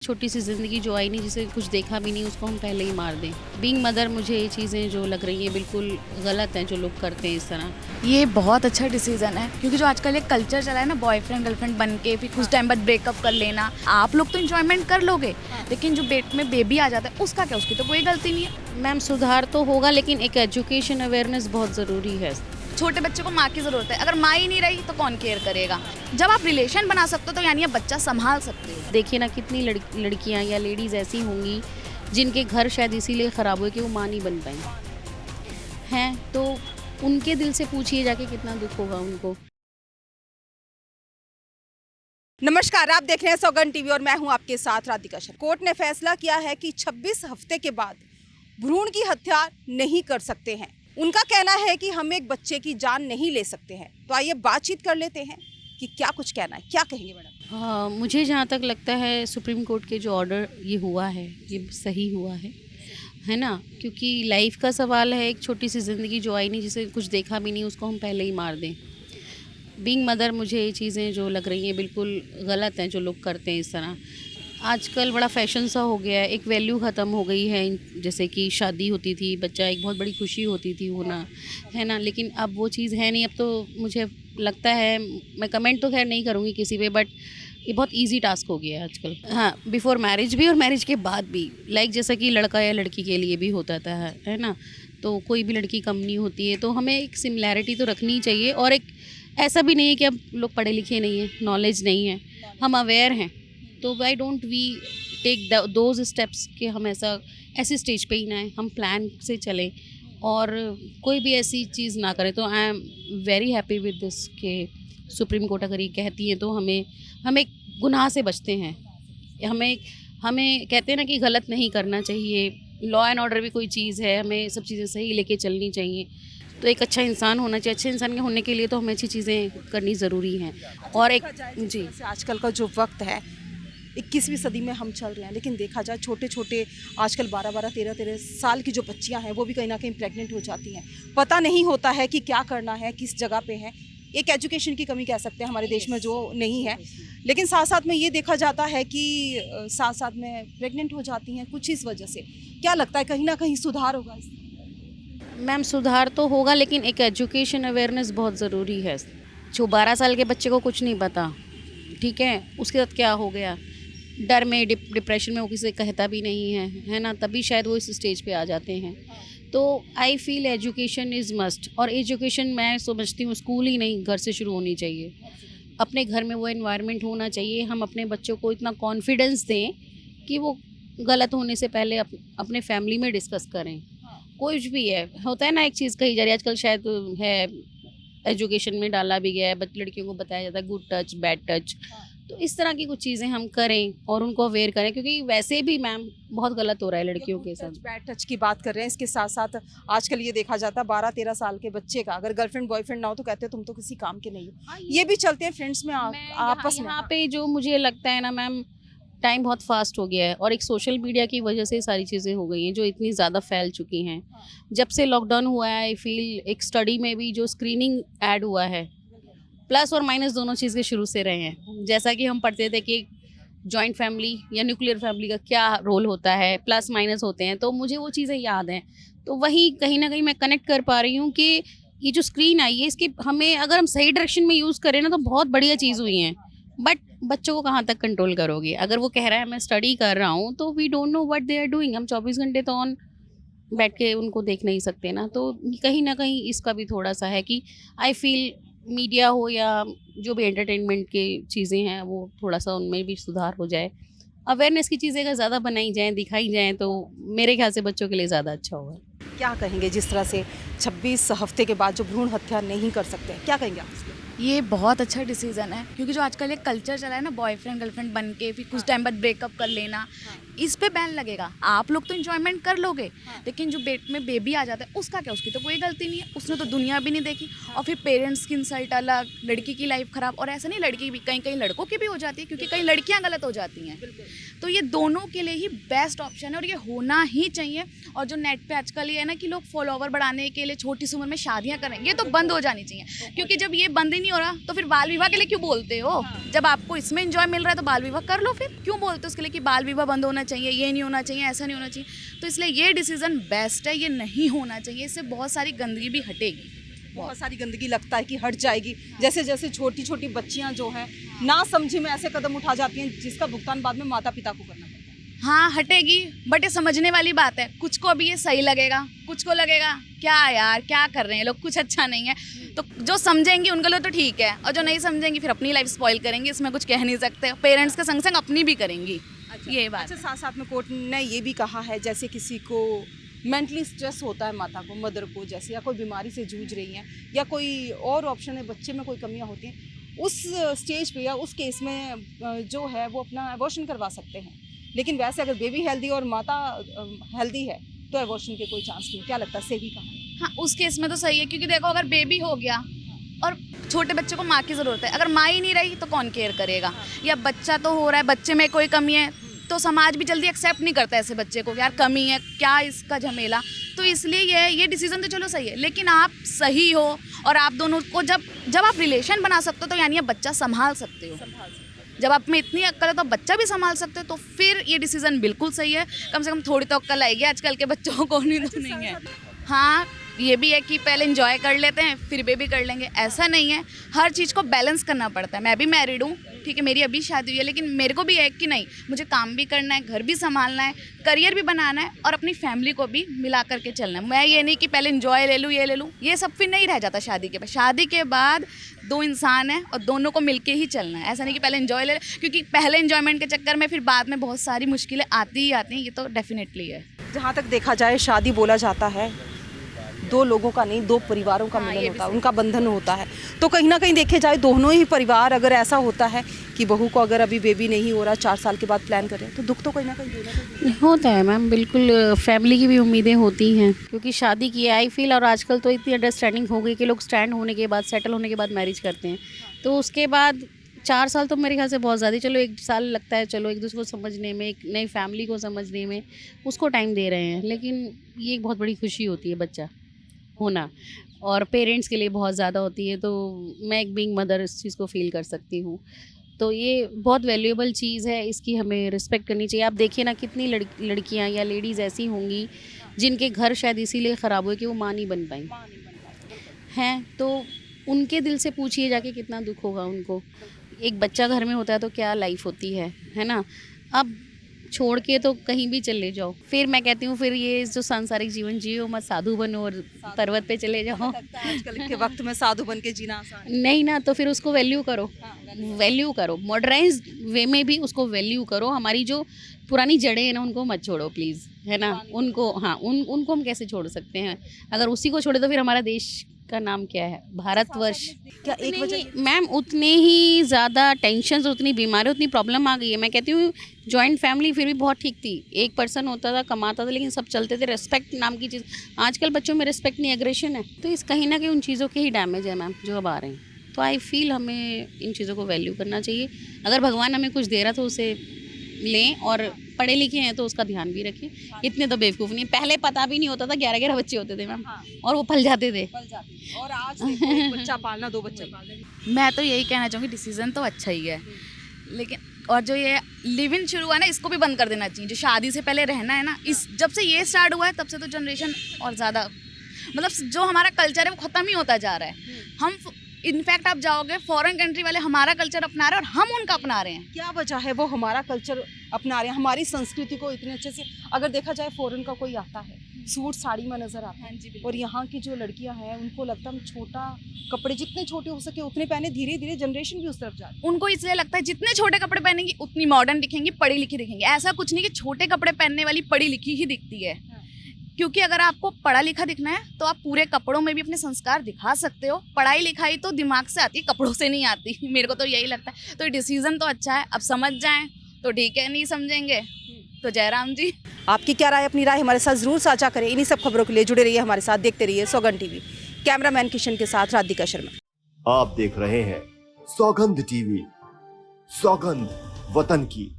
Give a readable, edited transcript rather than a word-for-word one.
छोटी सी ज़िंदगी जो आई नहीं, जिसे कुछ देखा भी नहीं, उसको हम पहले ही मार दें। बीइंग मदर, मुझे ये चीज़ें जो लग रही हैं बिल्कुल गलत हैं जो लोग करते हैं इस तरह। ये बहुत अच्छा डिसीजन है क्योंकि जो आजकल एक कल्चर चला है ना, बॉयफ्रेंड गर्लफ्रेंड बन के फिर कुछ टाइम बाद ब्रेकअप कर लेना। आप लोग तो एंजॉयमेंट कर लोगे, लेकिन जो पेट में बेबी आ जाता है उसका क्या? उसकी तो कोई गलती नहीं है। मैम, सुधार तो होगा, लेकिन एक एजुकेशन अवेयरनेस बहुत ज़रूरी है। छोटे बच्चे को माँ की ज़रूरत है, अगर माँ ही नहीं रही तो कौन केयर करेगा? जब आप रिलेशन बना सकते हो तो यानी आप बच्चा संभाल सकते हो। देखिए ना, कितनी लड़कियां या लेडीज़ ऐसी होंगी जिनके घर शायद इसीलिए ख़राब हुए कि वो माँ नहीं बन पाई हैं, तो उनके दिल से पूछिए जाके कितना दुख होगा उनको। नमस्कार, आप देख रहे हैं सौगंध टीवी और मैं हूं आपके साथ राधिका शर्मा। कोर्ट ने फैसला किया है कि 26 हफ्ते के बाद भ्रूण की हत्या नहीं कर सकते हैं। उनका कहना है कि हम एक बच्चे की जान नहीं ले सकते हैं। तो आइए बातचीत कर लेते हैं कि क्या कुछ कहना है, क्या कहेंगे मैडम? हाँ, मुझे जहाँ तक लगता है सुप्रीम कोर्ट के जो ऑर्डर ये हुआ है ये सही हुआ है ना, क्योंकि लाइफ का सवाल है। एक छोटी सी ज़िंदगी जो आई नहीं, जिसे कुछ देखा भी नहीं, उसको हम पहले ही मार दें। बीइंग मदर, मुझे ये चीज़ें जो लग रही हैं बिल्कुल गलत हैं जो लोग करते हैं इस तरह। आजकल बड़ा फैशन सा हो गया है, एक वैल्यू ख़त्म हो गई है। जैसे कि शादी होती थी, बच्चा एक बहुत बड़ी खुशी होती थी होना, है ना, लेकिन अब वो चीज़ है नहीं। अब तो मुझे लगता है, मैं कमेंट तो खैर नहीं करूँगी किसी पे, बट ये बहुत इजी टास्क हो गया है आजकल। हाँ, बिफोर मैरिज भी और मैरिज के बाद भी, लाइक जैसा कि लड़का या लड़की के लिए भी होता था, है ना, तो कोई भी लड़की कम नहीं होती है। तो हमें एक सिमिलैरिटी तो रखनी चाहिए, और एक ऐसा भी नहीं है कि अब लोग पढ़े लिखे नहीं हैं, नॉलेज नहीं है, हम अवेयर हैं। तो why don't we take those steps कि हम ऐसी स्टेज पे ही ना आए, हम प्लान से चलें और कोई भी ऐसी चीज़ ना करें। तो I am very happy with this कि सुप्रीम कोर्ट अगर ये कहती है तो हमें गुनाह से बचते हैं। हमें हमें कहते हैं ना कि गलत नहीं करना चाहिए। लॉ एंड ऑर्डर भी कोई चीज़ है, हमें सब चीज़ें सही लेके चलनी चाहिए। तो एक अच्छा इंसान होना चाहिए। अच्छे इंसान के होने के लिए तो हमें अच्छी चीज़ें करनी ज़रूरी हैं। और एक जी, जैसे आजकल का जो वक्त है, 21वीं सदी में हम चल रहे हैं, लेकिन देखा जाए छोटे छोटे आजकल 12-12, 13-13 साल की जो बच्चियां हैं वो भी कहीं ना कहीं प्रेग्नेंट हो जाती हैं। पता नहीं होता है कि क्या करना है, किस जगह पे है। एक एजुकेशन की कमी कह सकते हैं हमारे देश में जो नहीं है, लेकिन साथ साथ में ये देखा जाता है कि साथ साथ में प्रेग्नेंट हो जाती हैं कुछ इस वजह से। क्या लगता है कहीं ना कहीं सुधार होगा इसमें? मैम, सुधार तो होगा, लेकिन एक एजुकेशन अवेयरनेस बहुत ज़रूरी है। जो 12 साल के बच्चे को कुछ नहीं पता, ठीक है, उसके साथ क्या हो गया, डर में डिप्रेशन में वो किसी से कहता भी नहीं है ना, तभी शायद वो इस स्टेज पे आ जाते हैं। तो I feel education is must. और एजुकेशन मैं समझती हूँ स्कूल ही नहीं, घर से शुरू होनी चाहिए। अपने घर में वो एनवायरनमेंट होना चाहिए। हम अपने बच्चों को इतना कॉन्फिडेंस दें कि वो गलत होने से पहले अपने फैमिली में डिस्कस करें। कुछ भी है, होता है ना, एक चीज़ कही जा रही है आजकल, शायद है एजुकेशन में डाला भी गया है, लड़कियों को बताया जाता है गुड टच बैड टच। तो इस तरह की कुछ चीज़ें हम करें और उनको अवेयर करें, क्योंकि वैसे भी मैम बहुत गलत हो रहा है लड़कियों के साथ। बैड टच की बात कर रहे हैं, इसके साथ साथ आजकल ये देखा जाता है 12-13 साल के बच्चे का अगर गर्लफ्रेंड बॉयफ्रेंड ना हो तो कहते हैं तुम तो किसी काम के नहीं हो। ये भी चलते हैं फ्रेंड्स में आपस में। यहाँ पे जो मुझे लगता है ना मैम, टाइम बहुत फास्ट हो गया है, और एक सोशल मीडिया की वजह से सारी चीज़ें हो गई हैं जो इतनी ज़्यादा फैल चुकी हैं। जब से लॉकडाउन हुआ है, आई फील एक स्टडी में भी जो स्क्रीनिंग ऐड हुआ है, प्लस और माइनस दोनों चीज़ें शुरू से रहे हैं। जैसा कि हम पढ़ते थे कि जॉइंट फैमिली या न्यूक्लियर फैमिली का क्या रोल होता है, प्लस माइनस होते हैं, तो मुझे वो चीज़ें याद हैं। तो वही कहीं ना कहीं मैं कनेक्ट कर पा रही हूँ कि ये जो स्क्रीन आई है, इसकी हमें अगर हम सही डायरेक्शन में यूज़ करें ना तो बहुत बढ़िया चीज़ हुई हैं। बट बच्चों को कहाँ तक कंट्रोल करोगे? अगर वो कह रहा है मैं स्टडी कर रहा हूँ, तो we don't know what they are doing. हम 24 घंटे तो ऑन बैठ के उनको देख नहीं सकते ना। तो कहीं ना कहीं इसका भी थोड़ा सा है कि आई फील मीडिया हो या जो भी एंटरटेनमेंट की चीज़ें हैं, वो थोड़ा सा उनमें भी सुधार हो जाए। अवेयरनेस की चीज़ें अगर ज़्यादा बनाई जाएँ, दिखाई जाएँ, तो मेरे ख्याल से बच्चों के लिए ज़्यादा अच्छा होगा। क्या कहेंगे जिस तरह से 26 हफ्ते के बाद जो भ्रूण हत्या नहीं कर सकते, क्या कहेंगे आप इसमें? ये बहुत अच्छा डिसीजन है क्योंकि जो आजकल एक कल्चर चला है ना, बॉयफ्रेंड गर्लफ्रेंड बन के फिर कुछ टाइम बाद ब्रेकअप कर लेना। इस पे बैन लगेगा। आप लोग तो इंजॉयमेंट कर लोगे, लेकिन जो पेट में बेबी आ जाता है उसका क्या, उसकी तो कोई गलती नहीं है, उसने तो दुनिया भी नहीं देखी। और फिर पेरेंट्स की इंसल्ट अलग, लड़की की लाइफ खराब, और ऐसा नहीं लड़की भी, कहीं कहीं लड़कों की भी हो जाती है, क्योंकि कई लड़कियां गलत हो जाती हैं। तो ये दोनों के लिए ही बेस्ट ऑप्शन है और ये होना ही चाहिए। और जो नेट पे आजकल ये है ना कि लोग फॉलोवर बढ़ाने के लिए छोटी सी उम्र में शादियां करें, ये तो बंद हो जानी चाहिए। क्योंकि जब ये बंद ही नहीं हो रहा तो फिर बाल विवाह के लिए क्यों बोलते हो? जब आपको इसमें एंजॉय मिल रहा है तो बाल विवाह कर लो, फिर क्यों बोलते हो उसके लिए कि बाल विवाह बंद होना चाहिए, ये नहीं होना चाहिए, ऐसा नहीं होना चाहिए। तो इसलिए ये डिसीजन बेस्ट है, ये नहीं होना चाहिए। इससे बहुत सारी गंदगी भी हटेगी। बहुत सारी गंदगी लगता है कि हट जाएगी, जैसे जैसे छोटी छोटी बच्चियां जो हैं ना समझी में ऐसे कदम उठा जाती हैं जिसका भुगतान बाद में माता पिता को करना पड़ता है। हाँ हटेगी, बट ये समझने वाली बात है। कुछ को अभी ये सही लगेगा, कुछ को लगेगा क्या यार क्या कर रहे हैं लोग, कुछ अच्छा नहीं है। तो जो समझेंगी उनके लिए तो ठीक है, और जो नहीं समझेंगी फिर अपनी लाइफ स्पॉइल करेंगी, इसमें कुछ कह नहीं सकते। पेरेंट्स के संग संग अपनी भी करेंगी। ये बात। अच्छा, साथ साथ में कोर्ट ने ये भी कहा है जैसे किसी को मेंटली स्ट्रेस होता है, माता को, मदर को, जैसे या कोई बीमारी से जूझ रही हैं या कोई और ऑप्शन है, बच्चे में कोई कमियां होती हैं, उस स्टेज पे या उस केस में जो है वो अपना एबॉर्शन करवा सकते हैं। लेकिन वैसे अगर बेबी हेल्दी और माता हेल्दी है तो एबॉर्शन के कोई चांस नहीं। क्या लगता है, सही कहा? हाँ उस केस में तो सही है, क्योंकि देखो अगर बेबी हो गया और छोटे बच्चे को माँ की ज़रूरत है, अगर माँ ही नहीं रही तो कौन केयर करेगा? या बच्चा तो हो रहा है, बच्चे में कोई कमी है तो समाज भी जल्दी एक्सेप्ट नहीं करता ऐसे बच्चे को, यार कमी है क्या इसका झमेला। तो इसलिए ये डिसीजन तो चलो सही है, लेकिन आप सही हो और आप दोनों को जब आप रिलेशन बना सकते हो तो यानी आप बच्चा संभाल सकते हो। जब आप में इतनी अक्ल है तो आप बच्चा भी संभाल सकते हो, तो फिर ये डिसीजन बिल्कुल सही है। कम से कम थोड़ी तो अक्ल आएगी आजकल के बच्चों को, नहीं तो नहीं है। हाँ ये भी है कि पहले एंजॉय कर लेते हैं फिर बेबी कर लेंगे, ऐसा नहीं है। हर चीज़ को बैलेंस करना पड़ता है। मैं भी मैरिड हूँ, ठीक है, मेरी अभी शादी हुई है, लेकिन मेरे को भी है कि नहीं, मुझे काम भी करना है, घर भी संभालना है, करियर भी बनाना है और अपनी फैमिली को भी मिला करके चलना है। मैं ये नहीं कि पहले एंजॉय ले लूँ, ये ले लूँ, ये सब फिर नहीं रह जाता शादी के बाद। शादी के बाद दो इंसान हैं और दोनों को मिलके ही चलना है। ऐसा नहीं कि पहले एंजॉय ले, क्योंकि पहले एंजॉयमेंट के चक्कर में फिर बाद में बहुत सारी मुश्किलें आती ही आती हैं, ये तो डेफिनेटली है। जहाँ तक देखा जाए शादी बोला जाता है दो लोगों का नहीं, दो परिवारों का मिलन होता है, उनका बंधन होता है। तो कहीं ना कहीं देखे जाए दोनों ही परिवार, अगर ऐसा होता है कि बहू को अगर अभी बेबी नहीं हो रहा, 4 साल के बाद प्लान कर रहे हैं, तो दुख तो कहीं ना कहीं होता है मैम, बिल्कुल। फैमिली की भी उम्मीदें होती हैं, क्योंकि शादी की आई फील, और आजकल तो इतनी अंडरस्टैंडिंग हो गई कि लोग स्टैंड होने के बाद, सेटल होने के बाद मैरिज करते हैं। तो उसके बाद 4 साल तो मेरे ख्याल से बहुत ज़्यादा, चलो 1 साल लगता है, चलो एक दूसरे को समझने में, एक नई फैमिली को समझने में, उसको टाइम दे रहे हैं। लेकिन ये एक बहुत बड़ी खुशी होती है बच्चा होना, और पेरेंट्स के लिए बहुत ज़्यादा होती है। तो मैं एक बीइंग मदर इस चीज़ को फील कर सकती हूँ। तो ये बहुत वैल्यूएबल चीज़ है, इसकी हमें रिस्पेक्ट करनी चाहिए। आप देखिए ना, कितनी लड़कियाँ या लेडीज़ ऐसी होंगी जिनके घर शायद इसीलिए ख़राब हुए कि वो माँ नहीं बन पाई हैं। तो उनके दिल से पूछिए जाके, कितना दुख होगा उनको। एक बच्चा घर में होता है तो क्या लाइफ होती है ना। अब छोड़ के तो कहीं भी चले जाओ। फिर मैं कहती हूँ, फिर ये जो सांसारिक जीवन जियो मत, साधु बनो और पर्वत पे चले जाओ। आजकल के वक्त में साधु बन के जीना आसान नहीं ना, तो फिर उसको वैल्यू करो, वैल्यू करो, मॉडर्नाइज वे में भी उसको वैल्यू करो। हमारी जो पुरानी जड़ें हैं ना, उनको मत छोड़ो प्लीज़, है ना। उनको, हाँ, उनको हम कैसे छोड़ सकते हैं? अगर उसी को छोड़े तो फिर हमारा देश का नाम क्या है? भारतवर्ष। क्या एक वजह मैम उतने ही ज़्यादा टेंशन, उतनी बीमारी, उतनी प्रॉब्लम आ गई है। मैं कहती हूँ जॉइंट फैमिली फिर भी बहुत ठीक थी, एक पर्सन होता था, कमाता था, लेकिन सब चलते थे। रिस्पेक्ट नाम की चीज़, आजकल बच्चों में रिस्पेक्ट नहीं, एग्रेशन है। तो इस कहीं ना कहीं उन चीज़ों के ही डैमेज है मैम जो अब आ रहे हैं। तो आई फील हमें इन चीज़ों को वैल्यू करना चाहिए। अगर भगवान हमें कुछ दे रहा तो उसे लें, और पढ़े लिखे हैं तो उसका ध्यान भी रखें। इतने तो बेवकूफ़ नहीं, पहले पता भी नहीं होता था, 11-11 बच्चे होते थे मैम, और वो पल जाते थे। और आज देखो, एक बच्चा पालना, 2 बच्चे पालना। मैं तो यही कहना चाहूँगी, डिसीज़न तो अच्छा ही है, लेकिन और जो ये लिव इन शुरू हुआ है ना, इसको भी बंद कर देना चाहिए। जो शादी से पहले रहना है ना, इस जब से ये स्टार्ट हुआ है तब से तो जनरेशन और ज़्यादा, मतलब जो हमारा कल्चर है वो ख़त्म ही होता जा रहा है। हम इनफैक्ट आप जाओगे फॉरेन कंट्री वाले हमारा कल्चर अपना रहे हैं और हम उनका अपना रहे हैं। क्या वजह है वो हमारा कल्चर अपना रहे हैं, हमारी संस्कृति को इतने अच्छे से? अगर देखा जाए फॉरेन का कोई आता है, सूट साड़ी में नजर आता है, और यहाँ की जो लड़कियां हैं उनको लगता है छोटा कपड़े जितने छोटे हो सके उतने पहने। धीरे धीरे जनरेशन भी उस तरफ जाती है। उनको इसलिए लगता है जितने छोटे कपड़े पहनेंगी उतनी मॉडर्न दिखेंगी, पढ़ी लिखी दिखेंगी। ऐसा कुछ नहीं कि छोटे कपड़े पहनने वाली पढ़ी लिखी ही दिखती है, क्योंकि अगर आपको पढ़ा लिखा दिखना है तो आप पूरे कपड़ों में भी अपने संस्कार दिखा सकते हो। पढ़ाई लिखाई तो दिमाग से आती है, कपड़ों से नहीं आती। मेरे को तो यही लगता है। तो डिसीजन तो अच्छा है, अब समझ जाएं तो ठीक है, नहीं समझेंगे तो जयराम जी। आपकी क्या राय, अपनी राय हमारे साथ जरूर साझा करें। इन्हीं सब खबरों के लिए जुड़े रहिए हमारे साथ, देखते रहिए सौगंध टीवी। कैमरामैन किशन के साथ राधिका शर्मा। आप देख रहे हैं सौगंध टीवी। सौगंध वतन की।